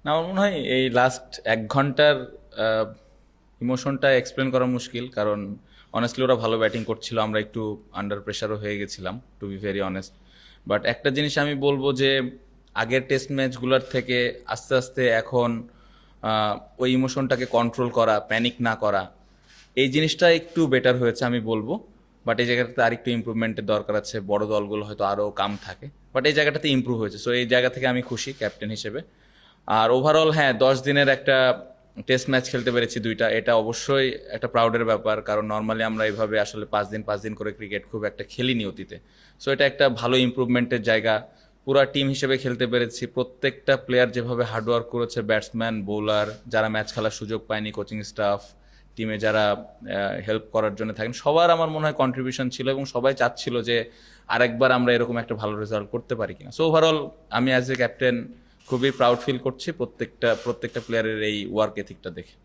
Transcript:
না, আমার মনে হয় এই লাস্ট 1 ঘন্টার ইমোশনটা এক্সপ্লেন করা মুশকিল, কারণ অনেস্টলি ওরা ভালো ব্যাটিং করছিল, আমরা একটু আন্ডার প্রেশারও হয়ে গেছিলাম, to be very honest. But একটা জিনিস আমি বলবো যে আগের টেস্ট ম্যাচগুলোর থেকে আস্তে আস্তে এখন ওই ইমোশনটাকে কন্ট্রোল করা, প্যানিক না করা, এই জিনিসটা একটু বেটার হয়েছে আমি বলবো। বাট এই জায়গাটাতে আরেকটু ইমপ্রুভমেন্টের দরকার আছে, বড় দলগুলো হয়তো আরও কাম থাকে, বাট এই জায়গাটাতে ইমপ্রুভ হয়েছে, সো এই জায়গা থেকে আমি খুশি ক্যাপ্টেন হিসেবে। আর ওভারঅল হ্যাঁ, 10 দিনের একটা টেস্ট ম্যাচ খেলতে পেরেছি দুইটা, এটা অবশ্যই একটা প্রাউডের ব্যাপার, কারণ নর্মালি আমরা এইভাবে আসলে 5 দিন 5 দিন করে ক্রিকেট খুব একটা খেলিনি অতীতে। সো এটা একটা ভালো ইমপ্রুভমেন্টের জায়গা। পুরা টিম হিসেবে খেলতে পেরেছি, প্রত্যেকটা প্লেয়ার যেভাবে হার্ডওয়ার্ক করেছে, ব্যাটসম্যান, বোলার, যারা ম্যাচ খেলার সুযোগ পায়নি, কোচিং স্টাফ, টিমে যারা হেল্প করার জন্য থাকেন, সবার আমার মনে হয় কন্ট্রিবিউশন ছিল, এবং সবাই চাচ্ছিল যে আরেকবার আমরা এরকম একটা ভালো রেজাল্ট করতে পারি কিনা। সো ওভারঅল আমি অ্যাজ এ ক্যাপ্টেন খুবই প্রাউড ফিল করছি প্রত্যেকটা প্রত্যেকটা প্লেয়ারের এই ওয়ার্ক এথিকটা দেখে।